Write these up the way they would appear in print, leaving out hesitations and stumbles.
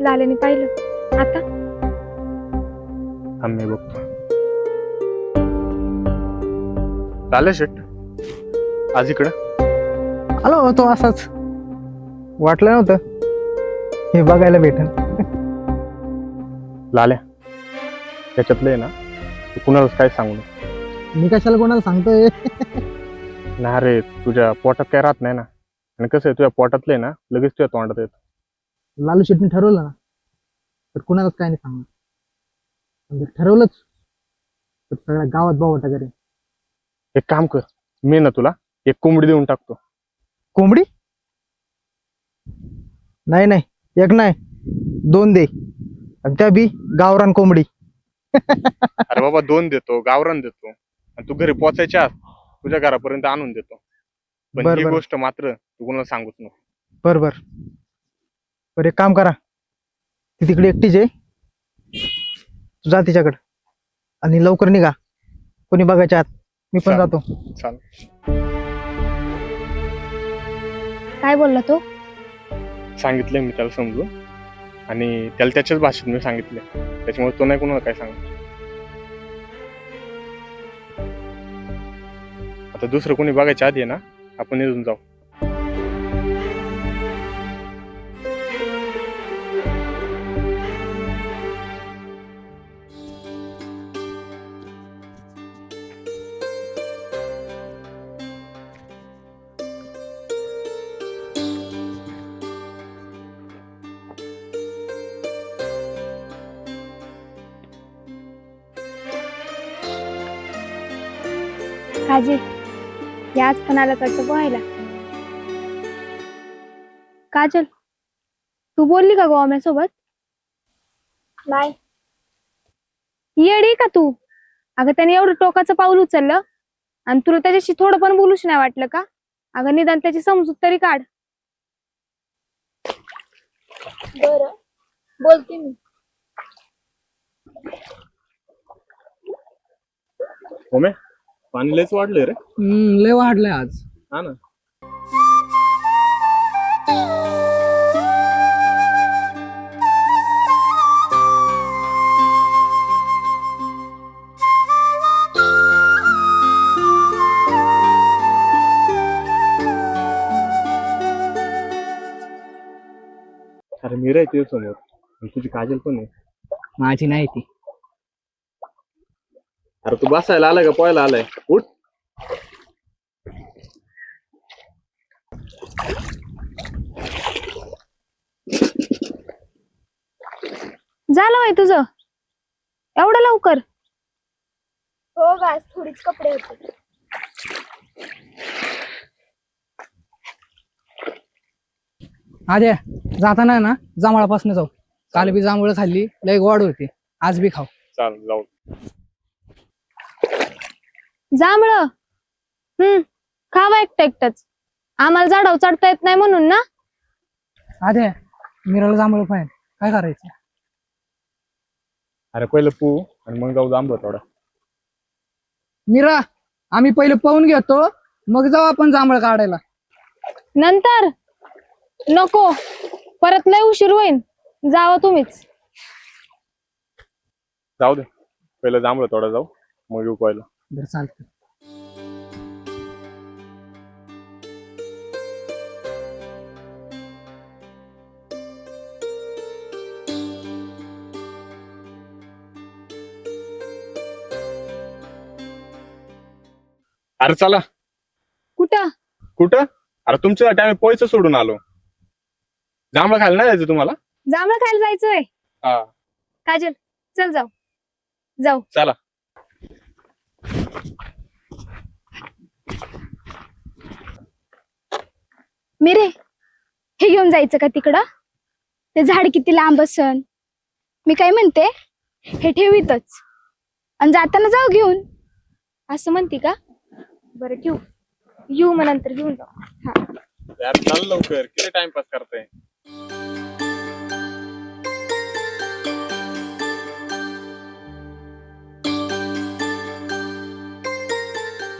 लालेने पाहिलं आता. आम्ही बघतो. लाल्या शेट आज इकडं आलो होतो असाच, वाटलं नव्हतं हे बघायला भेटन. लाल्या त्याच्यातलं आहे ना, तू कुणालाच काय सांगू नको. मी कशाला कोणाला सांगतोय? ना रे, तुझ्या पोटात काय राहत नाही ना, आणि कसं आहे तुझ्या पोटातलं आहे ना लगेच तुझ्या तोंडात येत. लालू शेटने ठरवलं ना तर कुणालाच काय नाही सांगणार. पण जर ठरवलंच तर सगळ्या गावात बावटा करेन. एक काम कर, मी ना तुला एक कोंबडी देऊन टाकतो. कोंबडी? नाही नाही, एक नाही 2 दे, आणि त्या बी गावरान कोंबडी. अरे बाबा 2 देतो, गावरान देतो, आणि तू घरी पोचायच्या आत तुझ्या घरापर्यंत आणून देतो. पण बर ही बर गोष्ट मात्र तू कोणाला सांगूच नको. बर बर बर, एक काम करा, ती तिकडे एकटीच आहे, तू जा तिच्याकडे आणि लवकर निघा, कोणी बघायच्या आत. मी पण चालेल. जातो. चाल. काय बोलला तो? सांगितलंय मी त्याला समजून, आणि त्याला त्याच्याच भाषेत मी सांगितले, त्याच्यामुळे तो नाही कोणाला काय सांगत. आता दुसरं कोणी बघायच्या आधी आहे ना, आपण इथून जाऊ. काजी याच पण आला वाटतं पोहायला. काजल, तू बोलली का गोव्या सोबत? नाही. येडी का तू? अगं त्याने एवढं टोकाचं पाऊल उचललं आणि तुला त्याच्याशी थोडं पण बोलूच नाही वाटलं का? अगं निदान त्याची समजूत तरी काढ. बरं, बोलते मी. होमे, पाणी लयच वाढलंय रे. लय वाढलंय आज. हा ना. अरे मी राहते समोर, आणि तुझी काजल पण आहे. माझी नाही ती. अरे तू बसायला आलाय का पोहायला आलाय? उठ. झालं होय तुझं एवढं लवकर? हो गास, थोडीच कपडे होते. आद्या, जाताना ना जांभळापासून जाऊ. काल बी जांभळ खाल्ली, लय गोड होती, आज बी खाऊ. चाल जाऊ. जांभळं खावा एकटं एकटंच. आम्हाला झाडावर चढता येत नाही म्हणून ना. आद्या, मिराला जांभळ पाहिजे, काय करायचं? अरे पहिलं पू आणि मग जाऊ जांभळं थोडा. मीरा, आम्ही पहिले पाहून घेतो, मग जाऊ आपण जांभळ काढायला. नंतर नको, परत लय उशीर होईल. जावं तुम्हीच. जाऊ दे, पहिलं जांभळं थोडा जाऊ, मग येऊ पहिलं. बरं चालतं. अरे चला. कुठं? कुठं? अरे तुमच्यासाठी आम्ही पोहायचं सोडून आलो. जांभळं खायला नाही जायचं तुम्हाला? जांभळं खायला जायचंय? हा. काजल, चल जाऊ. जाऊ. चला. मिरे, हे घेऊन जायचं का तिकडं? ते झाड किती लांब असन. मी काय म्हणते, हे ठेवीतच आणि जाताना जाऊ घेऊन. असं म्हणती का? बरं ठेवू. येऊ मग नंतर घेऊन जाऊ. हा. यार चाल लवकर, किती टाइमपास करताय?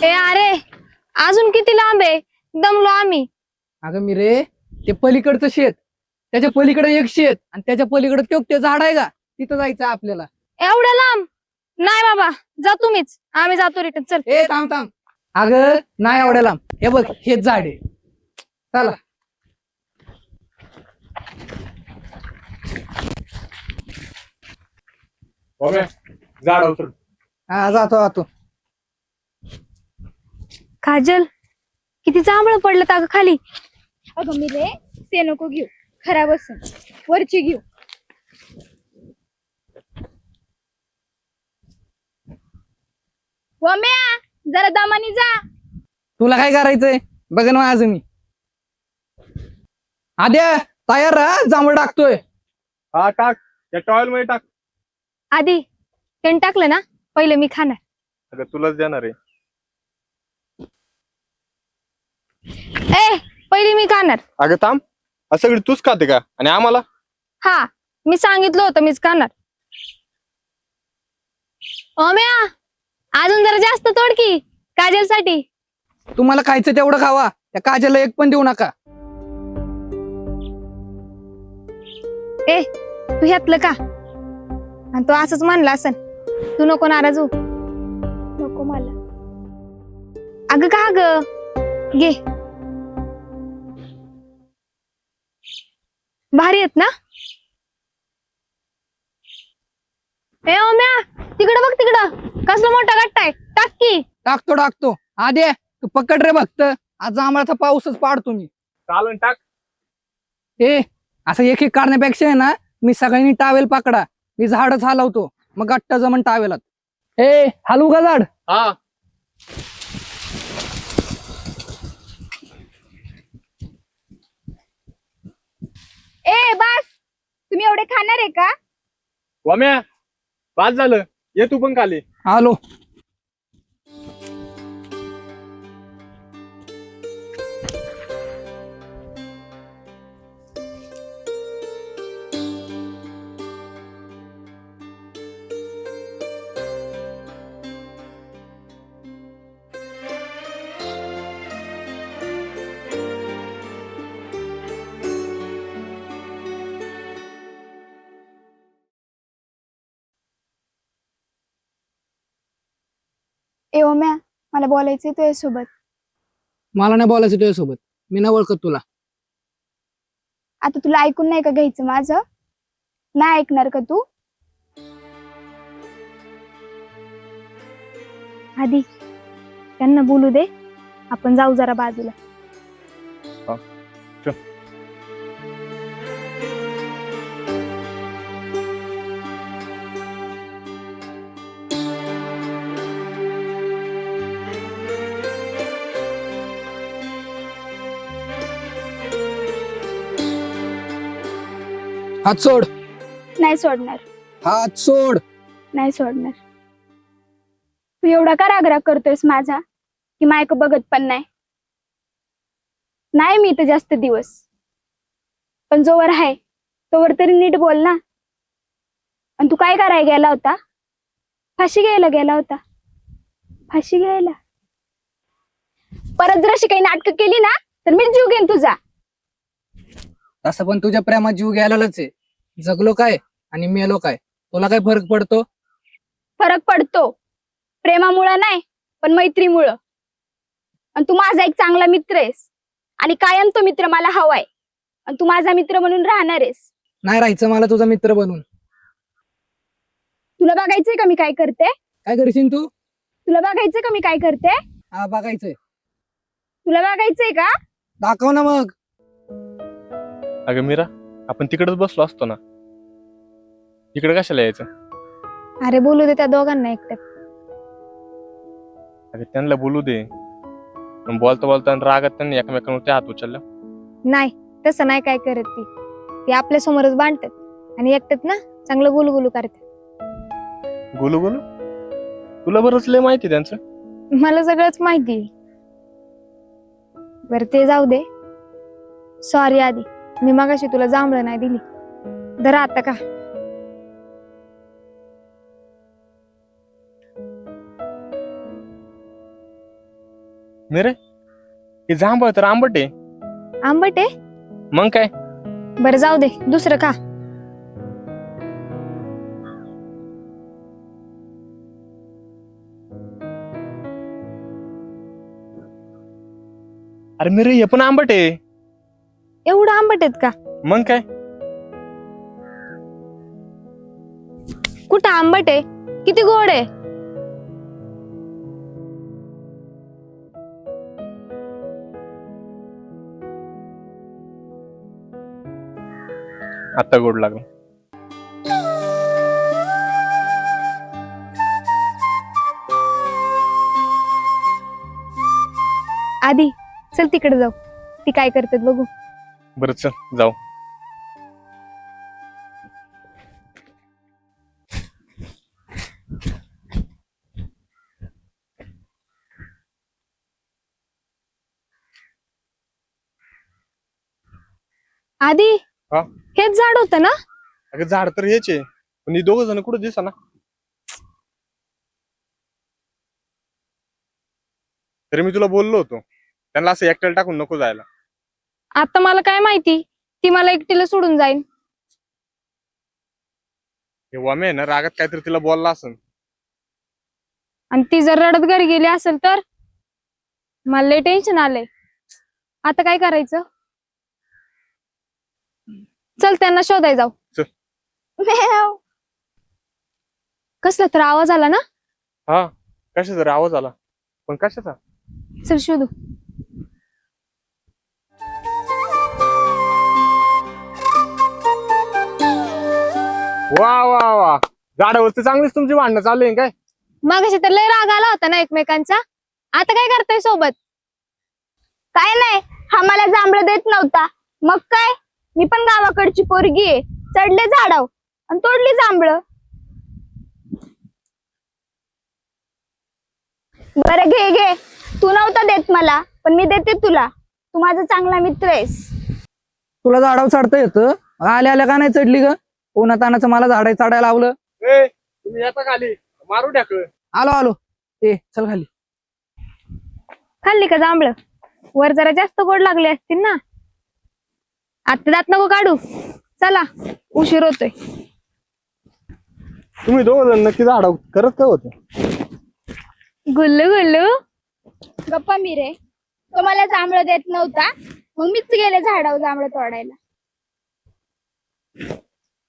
ए अरे, अजून किती लांब आहे? दमलो आम्ही. अगं मिरे, ते पलीकडचं शेत, त्याच्या पलीकडे एक शेत आणि त्याच्या पलीकडे ते झाड आहे का, तिथं जायचं आपल्याला. एवढ्या लांब नाही बाबा, जा तुम्हीच, आम्ही जातो रिटर्न. चल. ए थांब थांब, अगं नाही एवढ्या लांब, हे बघ हेच झाड आहे, चला. झाड उतर. हा जातो. काजल, किती जांभळं पडलं अगं खाली. अगं मी रे ते नको घेऊ, खराब असेल, वरची घेऊ. वम्या जरा दमानी जा. तुला काय करायचंय बघ ना आज मी. आद्या तयार राहा, जांभळ टाकतोय. हा टाक, त्या टॉयल मध्ये टाक. आधी त्यांनी टाकलं ना, पहिले मी खाणार. अगं तुलाच देणार आहे. ए पहिले मी खाणार. अगं थांब, असं सगळी तूच खाते का आणि आम्हाला? हा, मी सांगितलं होतं मीच खाणार. ओम्या, अजून जरा जास्त तोड की काजलसाठी. तुम्हाला खायचं तेवढं खावा, त्या काजलला एक पण देऊ नका. ए तू ह्यातलं का, आणि तो असंच म्हणला असन. तू नको नाराज हो. नको मला. अगं का ग, घे. भारी आहेत ना. ए ओम्या, तिकडं बघ, तिकडं कसला मोठा गट्टा आहे, टाक की. टाकतो. आद्या तू पकड रे भक्त, आज जांभळाचा पाऊसच पाडतो मी. चालन टाक. ए असं एक एक काढण्यापेक्षा आहे ना, मी सगळ्यांनी टावेल पकडा, मी झाडच हलवतो, मग गट्टा जमन टावेलात. ए हलवू का झाड? हा ए बस, तुम्ही एवढे खाणार आहे का? वम्या, बाद झालं, ये तू पण खाली. आलो. ए ओम्या, मला बोलायचंय तुझ्यासोबत. मला नाही बोलायचं तुझ्यासोबत, मी नाही ओळखत तुला. आता तुला ऐकून नाही का घ्यायचं माझं? नाही ऐकणार का तू? आधी त्यांना बोलू दे, आपण जाऊ जरा बाजूला. हात सोड. नाही सोडणार. हात सोड. नाही सोडणार. तू एवढा का रागराग करतोयस माझा, की मायक बघत पण नाही? नाही मी इथं जास्त दिवस, पण जोवर आहे तोवर तरी नीट बोल ना. आणि तू काय करायला गेला होता? फाशी घ्यायला गेला होता. फाशी घ्यायला परत जर अशी काही नाटकं केली ना, तर मी जीव घेईन तुझा. तसं पण तुझ्या प्रेमात जीव घ्यायलाच आहे. जगलो काय आणि मेलो काय, तुला काय फरक पडतो? फरक पडतो, प्रेमामुळं नाही पण मैत्रीमुळं. आणि तू माझा एक चांगला मित्र आहेस, आणि कायम तो मित्र मला हवाय, आणि तू माझा मित्र म्हणून राहणार आहेस. नाही राहायचं मला तुझा मित्र बनून. तुला बघायचंय का मी काय करते? काय करशील तू? तुला बघायचंय का मी काय करते? हा बघायचंय. तुला बघायचंय का? दाखव ना मग. अगं मीरा, आपण तिकडेच बसलो असतो ना, इकडे कशाला यायचं? अरे बोलू दे त्या दोघांना एकट्यात. अगं त्यांना बोलू दे. पण बोलता बोलता रागात त्यांनी एकमेकांवरती हात उचलला. नाही, तसं नाही काय करत ती. ती आपल्या समोरच बांधतात आणि एकट्यात ना चांगलं गुलगुलू करतात. गोलू गोलू, तुला बरंच लय माहिती त्यांचं. मला सगळंच माहिती. बरं ते जाऊ दे. सॉरी आधी, मी मगाशी तुला जांभळं नाही दिली. धरा आता का. मिरे, हे जांभळ तर आंबट आहे. आंबट आहे? मग काय? बरं जाऊ दे, दुसरं का? अरे मिरे हे पण आंबट आहे. एवढं आंबट आहेत का? मग काय? कुठं आंबट आहे? किती गोड आहे. आता गोड लागलं. आधी चल तिकडे जाऊ, ती काय करतात बघू. बरं चल जाऊ. आधी हा? हेच झाड होतं ना? अगं झाड तर हेच आहे, पण ही दोघ जण कुठं दिसा ना. तरी मी तुला बोललो होतो त्यांना असं एकट्याला टाकून नको जायला. आता मला काय माहिती ती मला एकटीला सोडून जाईल. हे वामे आहे ना, रागात काहीतरी तिला बोलला असन. आणि ती जर रडत घरी गेली असेल तर मला लय टेन्शन आलंय. आता काय करायचं? चल त्यांना शोधाय जाऊ. म्याव. कसला तर आवाज आला ना? हा, कशाचा रे आवाज आला? पण कशाचा? चल शोधू. वा वा वा, झाडावरती चांगलीच तुमची भांडणं चालू आहे काय? मगाशी तर लय राग आला होता ना एकमेकांचा. आता काय करताय सोबत? काय नाही, हा मला जांभळं देत नव्हता. मग काय, मी पण गावाकडची पोरगी आहे. चढले झाडाव आणि तोडली जांभळं. बरं घे घे, तू नव्हता देत मला, पण मी देते तुला. तू माझा चांगला मित्र आहेस. तुला झाडावर चढता येतं? आल्या आल्या का नाही चढली ग? उन्हातानाचं मला झाडा चढायला लावलं. ए, तुम्ही येता खाली, मारू टाकलं. आलो आलो. ए चल खाली. खाल्ली का जांभळं? वर जरा जास्त गोड लागले असतील ना. आता दात नको काढू, चला उशीर होतोय. तुम्ही दोघ जण नक्की झाडावर करत काय होतं? गुल्लू गुल्लू. गप्पा मी रे, तो मला जांभळं देत नव्हता, मग मीच गेले झाडावर जांभळं तोडायला.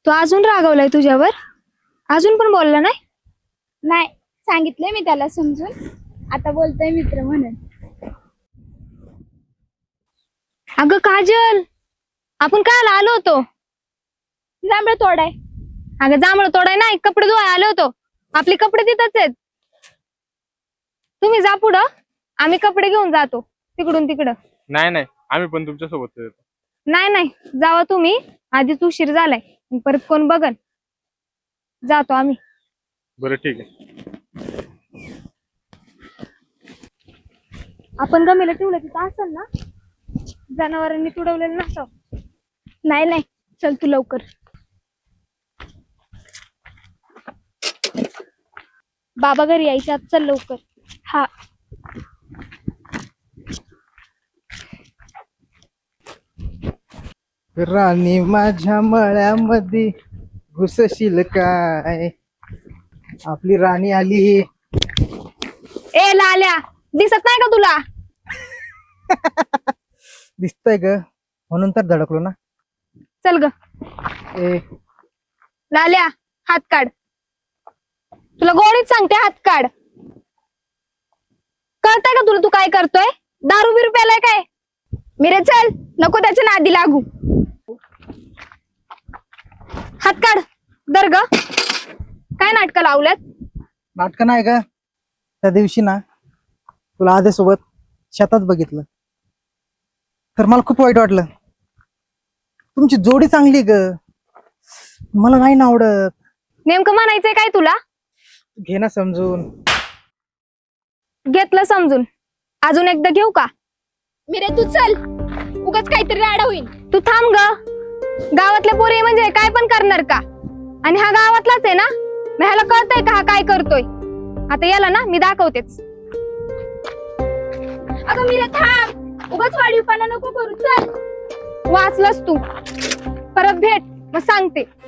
तू अजून रागवलाय तुझ्यावर? अजून पण बोलला नाही? नाही, सांगितलंय मी त्याला समजून. आता बोलतोय मित्र म्हणून. अगं काजल, आपण काय आलो होतो? जांभळं तोडाय. अगं जांभळं तोडाय नाही, कपडे धुवाय आलो होतो. आपले कपडे तिथंच आहेत. तुम्ही जा पुढं, आम्ही कपडे घेऊन जातो तिकडून तिकडं. नाही नाही, आम्ही पण तुमच्या सोबत येतो. नाही नाही, जावा तुम्ही, आधीच उशीर झालाय. परत कोण बघन. जातो आम्ही. बरं ठीक आहे. आपण गमीला ठेवलं तिथं असेल ना? जनावरांनी तुडवलेलं नसावं. नाही नाही, चल तू लवकर. बाबा घरी यायच्या आत चल लवकर. हा. राणी माझ्या मळ्यामध्ये घुसशील काय? आपली राणी आली. ए लाल्या, दिसत नाही का तुला? दिसतंय ग, म्हणून तर धडकलो ना. चल ग. ए लाल्या, हात काढ. तुला गोडीत सांगते, हात काढ. कळतंय का तुला तू काय करतोय? दारू बिरू प्यालाय काय? मिरे चल, नको त्याच्या नादी लागू. हात काढ. दर ग. काय नाटकं लावल्यात? नाटकं नाही का? त्या दिवशी ना तुला आधीसोबत शेतात बघितलं तर मला खूप वाईट वाटलं. तुमची जोडी चांगली ग, मला नाही ना आवडत. नेमकं म्हणायचंय काय तुला? घे ना समजून. घेतलं समजून. अजून एकदा घेऊ का? मिरे तू चल, उगाच काहीतरी राडा होईल. तू थांब ग. गावातल्या पोरी म्हणजे काय पण करणार का? आणि हा गावातलाच आहे ना, मग ह्याला कळतंय का हा काय करतोय? आता याला ना मी दाखवतेच. अगं मिरे थांब, उगाच वाढीवपणा नको करू. चल. वाचलास तू. परत भेट, मग सांगते.